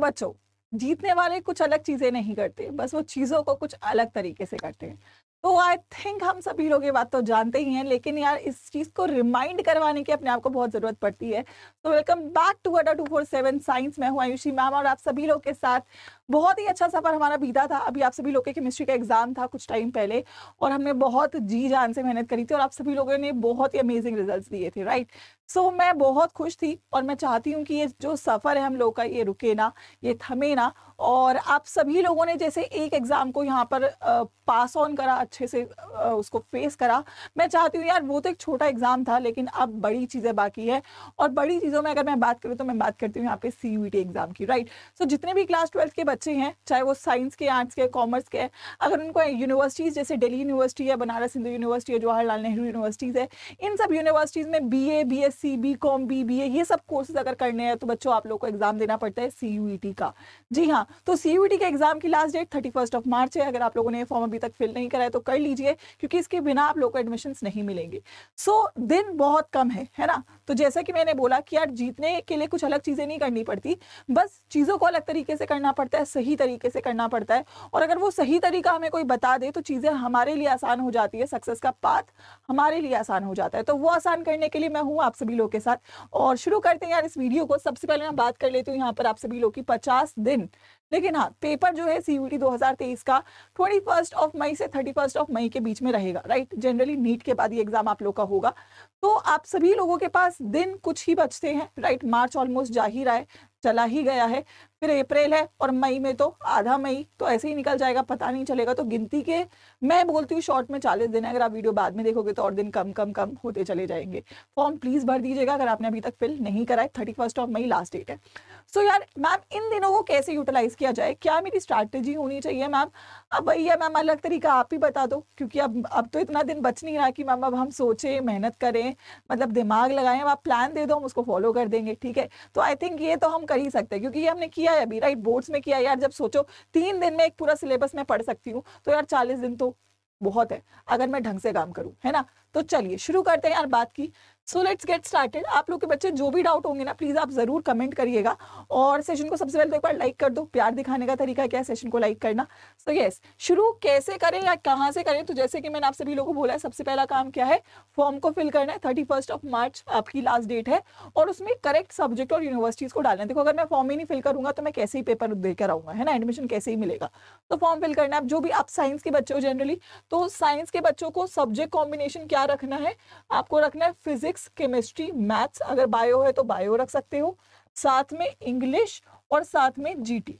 तो बच्चों, जीतने वाले कुछ अलग चीजें नहीं करते, बस वो चीजों को कुछ अलग तरीके से करते हैं। तो आई थिंक हम सभी लोग ये बात तो जानते ही हैं, लेकिन यार इस चीज को रिमाइंड करवाने की अपने आप को बहुत जरूरत पड़ती है। तो वेलकम बैक टू अड्डा 247 साइंस। मैं हूं आयुषी मैम और आप सभी लोग के साथ बहुत ही अच्छा सफर हमारा बीता था। अभी आप सभी लोग के केमिस्ट्री का एग्जाम था कुछ टाइम पहले और हमने बहुत जी जान से मेहनत करी थी और आप सभी लोगों ने बहुत ही अमेजिंग रिजल्ट्स दिए थे, राइट। सो मैं बहुत खुश थी और मैं चाहती हूँ कि ये जो सफर है हम लोग का, ये रुके ना, ये थमे ना। और आप सभी लोगों ने जैसे एक एग्जाम को यहाँ पर पास ऑन करा, अच्छे से उसको फेस करा। मैं चाहती हूँ यार, वो तो एक छोटा एग्जाम था, लेकिन अब बड़ी चीजें बाकी है। और बड़ी चीजों में अगर मैं बात करूँ तो मैं बात करती हूँ यहाँ पे CUET एग्जाम की, राइट। सो जितने भी क्लास 12 के बच्चे हैं, चाहे वो साइंस के, आर्ट्स के, कॉमर्स के, अगर उनको यूनिवर्सिटीज जैसे दिल्ली यूनिवर्सिटी है, बनारस हिंदू यूनिवर्सिटी है, जवाहरलाल नेहरू यूनिवर्सिटीज है, इन सब यूनिवर्सिटीज में BA, BSc, BCom, BBA ये सब कोर्सेज अगर करने हैं तो बच्चों आप लोग को एग्जाम देना पड़ता है CUET का। जी हाँ, तो CUET के एग्जाम की लास्ट डेट 31 मार्च है। अगर आप लोगों ने फॉर्म अभी तक फिल नहीं करा है तो कर लीजिए, क्योंकि इसके बिना आप लोग को एडमिशन नहीं मिलेंगे। दिन बहुत कम है ना। तो जैसा कि मैंने बोला कि यार जीतने के लिए कुछ अलग चीजें नहीं करनी पड़ती, बस चीजों को अलग तरीके से करना पड़ता है, सही तरीके से करना पड़ता है। और अगर वो सही तरीका हमें कोई बता दे तो चीजें हमारे लिए आसान हो जाती है, सक्सेस का पाथ हमारे लिए आसान हो जाता है। तो वो आसान करने के लिए मैं हूं आप सभी लोग के साथ। और शुरू करते हैं यार इस वीडियो को। सबसे पहले मैं बात कर लेती हूँ यहाँ पर आप सभी लोग की 50 दिन। लेकिन हाँ, पेपर जो है CUET 2023 का 21 मई से 31 मई के बीच में रहेगा, राइट। जनरली नीट के बाद ये एग्जाम आप लोग का होगा। तो आप सभी लोगों के पास दिन कुछ ही बचते हैं, राइट। मार्च ऑलमोस्ट जा ही रहा है, चला ही गया है, फिर अप्रैल है और मई में तो आधा मई तो ऐसे ही निकल जाएगा, पता नहीं चलेगा। तो गिनती के मैं बोलती हूँ शॉर्ट में 40 दिन है। अगर आप वीडियो बाद में देखोगे तो और दिन कम कम कम होते चले जाएंगे। फॉर्म प्लीज भर दीजिएगा अगर आपने अभी तक फिल नहीं करा है। 31 मई लास्ट डेट है। सो यार मैम, इन दिनों को कैसे यूटिलाइज किया जाए, क्या मेरी स्ट्रैटेजी होनी चाहिए मैम? अब भैया मैम, अलग तरीका आप ही बता दो, क्योंकि अब तो इतना दिन बच नहीं रहा कि मैम अब हम सोचें, मेहनत करें, मतलब दिमाग लगाएं। अब आप प्लान दे दो, हम उसको फॉलो कर देंगे, ठीक है। तो आई थिंक ये तो हम कर ही सकते हैं, क्योंकि ये हमने किया है अभी, राइट। बोर्ड्स में किया यार। जब सोचो 3 दिन में एक पूरा सिलेबस में पढ़ सकती हूँ, तो यार 40 दिन तो बहुत है अगर मैं ढंग से काम करूं, है ना। तो चलिए शुरू करते हैं यार बात की। So let's get started. आप लोग के बच्चे जो भी डाउट होंगे ना, प्लीज आप जरूर कमेंट करिएगा। और सेशन को सबसे पहले तो एक बार लाइक कर दो। प्यार दिखाने का तरीका क्या है? सेशन को लाइक करना। सो यस, शुरू कैसे करें या कहाँ से करें? तो जैसे कि मैंने आप सभी लोगों को बोला है, सबसे पहला काम क्या है? फॉर्म को फिल करना है। 31 मार्च आपकी लास्ट डेट है और उसमें करेक्ट सब्जेक्ट और यूनिवर्सिटीज को डालना है। देखो, अगर मैं फॉर्म ही नहीं फिल करूंगा तो मैं कैसे ही पेपर देकर आऊंगा, है ना, एडमिशन कैसे ही मिलेगा। तो फॉर्म फिल करना है। जो भी आप साइंस के बच्चे हो जनरली, तो साइंस के बच्चों को सब्जेक्ट कॉम्बिनेशन क्या रखना है? आपको रखना है फिजिक्स, केमिस्ट्री, मैथ्स। अगर बायो है तो बायो रख सकते हो, साथ में इंग्लिश और साथ में GT,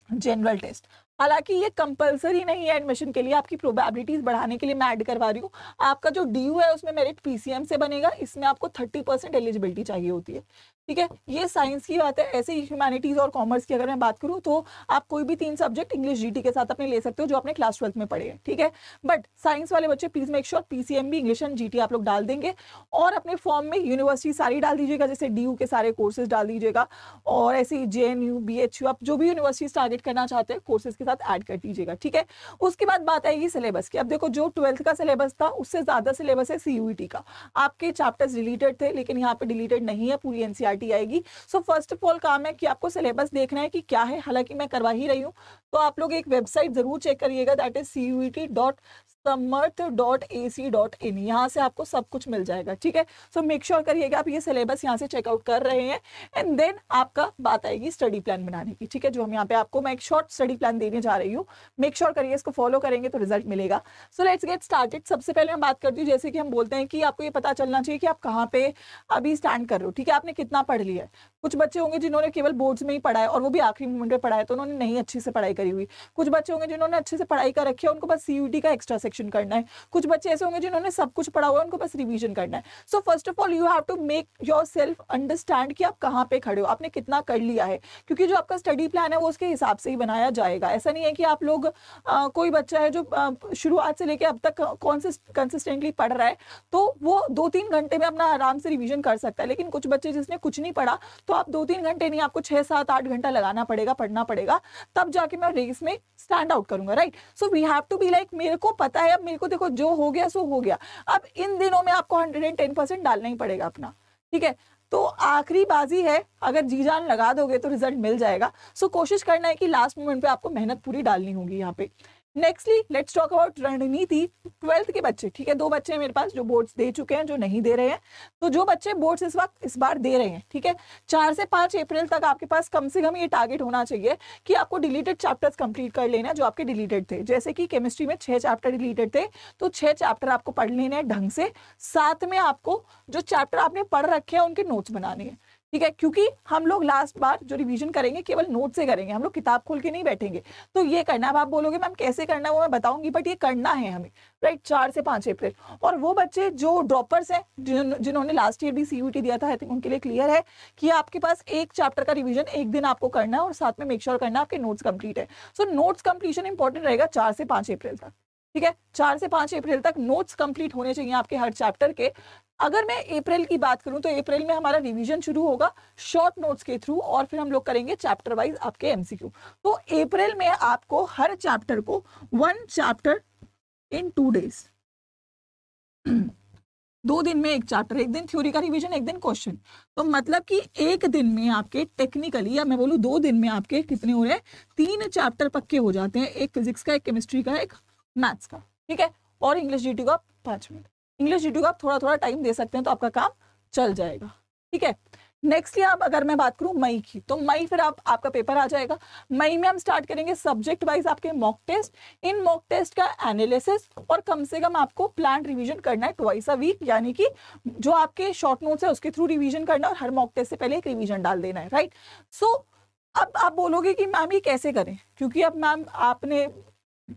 जनरल टेस्ट। हालांकि ये कंपलसरी नहीं है एडमिशन के लिए, आपकी प्रोबेबिलिटीज बढ़ाने के लिए मैं ऐड करवा रही हूँ। आपका जो DU है उसमें मेरिट PCM से बनेगा। इसमें आपको 30% एलिजिबिलिटी चाहिए होती है, ठीक है। ये साइंस की बात है। ऐसे ही ह्यूमैनिटीज और कॉमर्स की अगर मैं बात करूँ तो आप कोई भी 3 सब्जेक्ट इंग्लिश GT के साथ अपने ले सकते हो, जो आपने क्लास 12 में पढ़े हैं, ठीक है। बट साइंस वाले बच्चे प्लीज मेक श्योर PCM भी इंग्लिश एंड GT आप लोग डाल देंगे। और अपने फॉर्म में यूनिवर्सिटी सारी डाल दीजिएगा, जैसे DU के सारे कोर्सेज डाल दीजिएगा, और ऐसे ही JNU, BHU, आप जो भी यूनिवर्सिटीज टारगेट करना चाहते हैं कोर्सेज के साथ ऐड कर दीजिएगा, ठीक है। उसके बाद बात आएगी सिलेबस की। अब देखो, जो 12th का सिलेबस था उससे ज्यादा सिलेबस है CUET का। आपके चैप्टर्स डिलीटेड थे, लेकिन यहाँ पे डिलीटेड नहीं है, पूरी NCERT आएगी। सो फर्स्ट ऑफ ऑल काम है कि आपको सिलेबस देखना है कि क्या है। हालांकि मैं करवा ही रही हूँ, तो आप लोग एक वेबसाइट जरूर चेक करिएगा, दैट इज CUET.samarth.ac.in। यहाँ से आपको सब कुछ मिल जाएगा, ठीक है। सो मेक श्योर करिएगा आप ये सिलेबस यहाँ से चेकआउट कर रहे हैं। एंड देन आपका बात आएगी स्टडी प्लान बनाने की, ठीक है। जो हम यहाँ पे आपको मैं एक शॉर्ट स्टडी प्लान देने जा रही हूँ, मेक श्योर करिए इसको फॉलो करेंगे तो रिजल्ट मिलेगा। So let's get started. सबसे पहले मैं बात करती हूँ, जैसे कि हम बोलते हैं कि आपको ये पता चलना चाहिए कि आप कहाँ पे अभी स्टैंड कर रहे हो, ठीक है। आपने कितना पढ़ लिया है। कुछ बच्चे होंगे जिन्होंने केवल बोर्ड्स में ही पढ़ा है और वो भी आखिरी मोमेंट पे पढ़ा है, तो उन्होंने नहीं अच्छी से पढ़ाई करी हुई। कुछ बच्चे होंगे जिन्होंने अच्छे से पढ़ाई कर रखी है, उनको बस CUET का एक्स्ट्रा सेक्शन करना है। कुछ बच्चे ऐसे होंगे जिन्होंने सब कुछ पढ़ा हुआ है, उनको बस रिवीजन करना है। So first of all you have to make yourself understand कि आप कहाँ पे खड़े हो, आपने कितना कर लिया है, क्योंकि जो आपका स्टडी प्लान है वो उसके हिसाब से ही बनाया जाएगा। ऐसा नहीं है कि आप लोग कोई बच्चा है जो शुरुआत से लेकर अब तक कंसिस्टेंटली पढ़ रहा है तो वो 2-3 घंटे में अपना आराम से रिवीजन कर सकता है। लेकिन कुछ बच्चे जिसने कुछ नहीं पढ़ा, तो आप 2-3 घंटे नहीं, आपको 6-7-8 घंटा लगाना पड़ेगा, पढ़ना पड़ेगा, तब जाके मैं रेस में स्टैंड आउट करूंगा, right. So we have to be like, मेरे को पता है, अब मेरे को देखो जो हो गया सो हो गया। अब इन दिनों में आपको 110% डालना ही पड़ेगा अपना, ठीक है। तो आखिरी बाजी है, अगर जी जान लगा दोगे तो रिजल्ट मिल जाएगा। सो कोशिश करना है कि लास्ट मोमेंट पे आपको मेहनत पूरी डालनी होगी यहाँ पे। नेक्स्टली लेट्स टॉक अबाउट रणनीति 12th के बच्चे, ठीक है। 2 बच्चे हैं मेरे पास जो बोर्ड्स दे चुके हैं, जो नहीं दे रहे हैं। तो जो बच्चे बोर्ड्स इस बार दे रहे हैं, ठीक है, 4 से 5 अप्रैल तक आपके पास कम से कम ये टारगेट होना चाहिए कि आपको डिलीटेड चैप्टर्स कंप्लीट कर लेना, जो आपके डिलीटेड थे। जैसे कि केमिस्ट्री में 6 चैप्टर डिलीटेड थे, तो 6 चैप्टर आपको पढ़ लेने हैं ढंग से। साथ में आपको जो चैप्टर आपने पढ़ रखे हैं उनके नोट्स बनाने हैं, ठीक है, क्योंकि हम लोग लास्ट बार जो रिवीजन करेंगे केवल नोट से करेंगे, हम लोग किताब खोल के नहीं बैठेंगे। तो ये करना है। अब आप बोलोगे मैम कैसे करना है, वो मैं बताऊंगी, बट ये करना है हमें, राइट। 4 से 5 अप्रैल। और वो बच्चे जो ड्रॉपर्स हैं, जिन्होंने लास्ट ईयर भी सीयूटी दिया था, आई थिंक उनके लिए क्लियर है कि आपके पास एक चैप्टर का रिविजन एक दिन आपको करना है और साथ में मेक श्योर करना है आपके नोट्स कंप्लीट है। सो नोट्स कंप्लीशन इंपॉर्टेंट रहेगा 4 से 5 अप्रैल तक, ठीक है। 4 से 5 अप्रैल तक नोट्स कंप्लीट होने चाहिए आपके हर चैप्टर के। अगर मैं अप्रैल की बात करूं तो अप्रैल में हमारा रिवीजन शुरू होगा शॉर्ट नोट्स के थ्रू, और फिर हम लोग करेंगे चैप्टर वाइज आपके एमसीक्यू। तो अप्रैल में आपको हर चैप्टर को 1 चैप्टर इन 2 डेज 2 दिन में एक चैप्टर, एक दिन थ्योरी का रिवीजन, एक दिन क्वेश्चन। तो मतलब कि एक दिन में आपके टेक्निकली, या मैं बोलूं 2 दिन में आपके कितने हो रहे हैं, 3 चैप्टर पक्के हो जाते हैं। एक फिजिक्स का, एक केमिस्ट्री का, एक मैथ्स का, ठीक है। और इंग्लिश जीटी को आप 5 मिनट, इंग्लिश जीटी को आप थोड़ा थोड़ा टाइम दे सकते हैं, तो आपका काम चल जाएगा, ठीक है। नेक्स्टली अब अगर मैं बात करूं मई की, तो मई फिर आपका पेपर आ जाएगा। मई में हम स्टार्ट करेंगे सब्जेक्ट वाइज आपके मॉक टेस्ट। इन मॉक टेस्ट का एनालिसिस, और कम से कम आपको प्लान रिवीजन करना है ट्वाइस अ वीक, यानी कि जो आपके शॉर्ट नोट्स है उसके थ्रू रिवीजन करना है, और हर मॉक टेस्ट से पहले एक रिवीजन डाल देना है, राइट। सो अब आप बोलोगे कि मैम ये कैसे करें, क्योंकि अब मैम आपने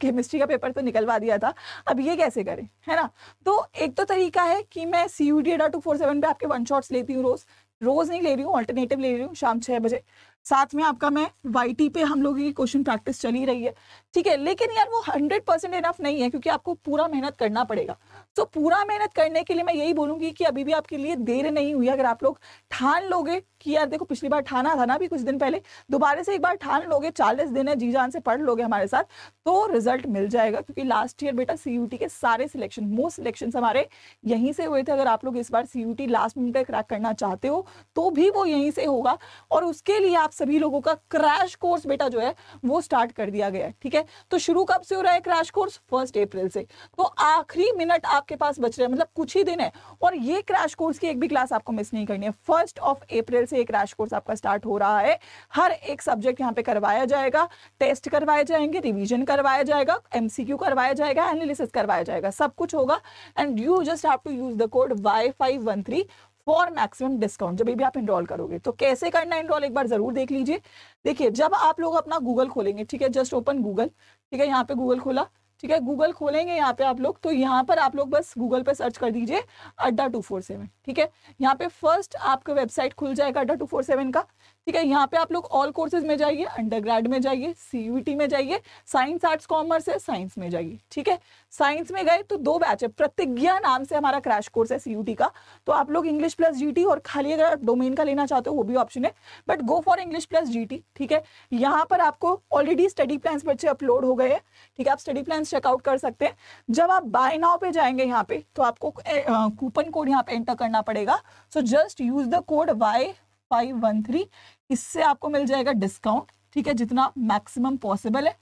केमिस्ट्री का पेपर तो निकलवा दिया था, अब ये कैसे करें, है ना। तो एक तो तरीका है कि मैं CUET ADA 247 पे आपके 1 शॉट्स लेती हूँ, रोज नहीं ले रही हूँ, ऑल्टरनेटिव ले रही हूँ शाम 6 बजे। साथ में आपका मैं YT पे हम लोग की क्वेश्चन प्रैक्टिस चली रही है, ठीक है। लेकिन यार वो 100% इनफ नहीं है, क्योंकि आपको पूरा मेहनत करना पड़ेगा। तो पूरा मेहनत करने के लिए मैं यही बोलूंगी कि अभी भी आपके लिए देर नहीं हुई। अगर आप लोग ठान लोगे कि यार देखो पिछली बार ठाना था ना अभी कुछ दिन पहले, दोबारा से एक बार ठान लोगे, 40 दिन है, जी जान से पढ़ लोगे हमारे साथ, तो रिजल्ट मिल जाएगा। क्योंकि लास्ट ईयर बेटा CUT के सारे सिलेक्शन, मोस्ट सिलेक्शन हमारे यहीं से हुए थे। अगर आप लोग इस बार CUT लास्ट मिनट पे क्रैक करना चाहते हो तो भी वो यहीं से होगा, और उसके लिए आप सभी लोगों का क्रैश कोर्स बेटा जो है वो स्टार्ट कर दिया गया है, ठीक है। तो शुरू कब से हो रहा है क्रैश कोर्स? 1 अप्रैल से। तो आखिरी मिनट आपके पास बच रहे हैं, मतलब कुछ ही दिन है, और ये क्रैश कोर्स की एक भी क्लास आपको मिस नहीं करनी है। 1 अप्रैल से एक क्रैश कोर्स आपका स्टार्ट हो रहा है। हर एक सब्जेक्ट यहाँ पे करवाया जाएगा, टेस्ट करवाए जाएंगे, रिवीजन करवाया जाएगा, MCQ करवाया जाएगा, एनालिसिस करवाया जाएगा, सब कुछ होगा। And you just have to use the code Y513 for maximum discount जब भी आप एनरोल करोगे। तो कैसे करना है एनरोल, एक बार जरूर देख लीजिए। देखिए जब आप लोग अपना गूगल खोलेंगे, ठीक है, जस्ट ओपन गूगल, ठीक है, यहाँ पे गूगल खोला, ठीक है, गूगल खोलेंगे यहाँ पे आप लोग, तो यहाँ पर आप लोग बस गूगल पे सर्च कर दीजिए अड्डा 247, ठीक है। यहाँ पे फर्स्ट आपका वेबसाइट खुल जाएगा अड्डा 247 का, ठीक है। यहाँ पे आप लोग ऑल कोर्सेज में जाइए, अंडरग्रेड में जाइए, CUT में जाइए, साइंस आर्ट्स कॉमर्स है साइंस में जाइए, ठीक है। साइंस में गए तो 2 बैच है, प्रतिज्ञा नाम से हमारा क्रैश कोर्स है CUT का। तो आप लोग इंग्लिश प्लस GT, और खाली अगर आप डोमेन का लेना चाहते हो वो भी ऑप्शन है, but go for English plus GT, ठीक है। यहाँ पर आपको ऑलरेडी स्टडी प्लान्स बच्चे अपलोड हो गए हैं, ठीक है, आप स्टडी प्लान चेकआउट कर सकते हैं। जब आप बाय नाउ पे जाएंगे यहाँ पे, तो आपको कूपन कोड यहाँ पे एंटर करना पड़ेगा। So just use the code Y513, इससे आपको मिल जाएगा डिस्काउंट, ठीक है, जितना मैक्सिमम पॉसिबल है,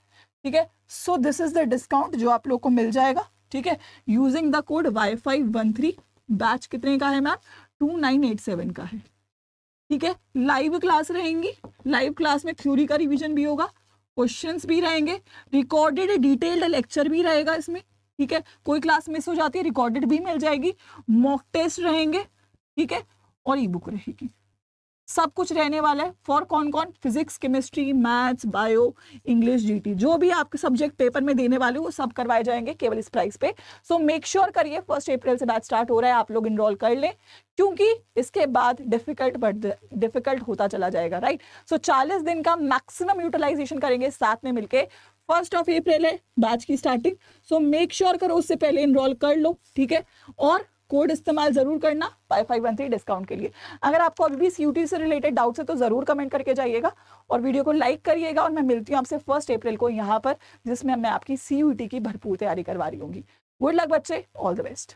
ठीक है। So this is the discount जो आप लोग को मिल जाएगा, ठीक है, using the code Y513। Batch कितने का है मैम? 2987 का है, ठीक है। लाइव क्लास रहेंगी, लाइव क्लास में थ्योरी का रिवीजन भी होगा, क्वेश्चंस भी रहेंगे, रिकॉर्डेड डिटेल्ड लेक्चर भी रहेगा इसमें, ठीक है। कोई क्लास मिस हो जाती है रिकॉर्डेड भी मिल जाएगी, मॉक टेस्ट रहेंगे, ठीक है, और ई बुक रहेगी। सब कुछ रहने वाला है फॉर कौन कौन? Physics, chemistry, maths, bio, English, GT, जो भी आपके सब्जेक्ट पेपर में देने वाले हो वो सब करवाए जाएंगे केवल इस प्राइस पे। सो मेक श्योर करिए 1 अप्रैल से बैच स्टार्ट हो रहा है, आप लोग इनरोल कर लें, क्योंकि इसके बाद डिफिकल्ट होता चला जाएगा, राइट। सो 40 दिन का मैक्सिमम यूटिलाइजेशन करेंगे साथ में मिलके। 1 अप्रैल है बैच की स्टार्टिंग, सो मेक श्योर करो उससे पहले इनरोल कर लो, ठीक है। और कोड इस्तेमाल जरूर करना Y513 डिस्काउंट के लिए। अगर आपको अभी भी CUT से रिलेटेड डाउट्स है तो जरूर कमेंट करके जाइएगा, और वीडियो को लाइक करिएगा। और मैं मिलती हूँ आपसे 1 अप्रैल को यहाँ पर, जिसमें मैं आपकी CUT की भरपूर तैयारी करवा रही होंगी। गुड लक बच्चे, ऑल द बेस्ट।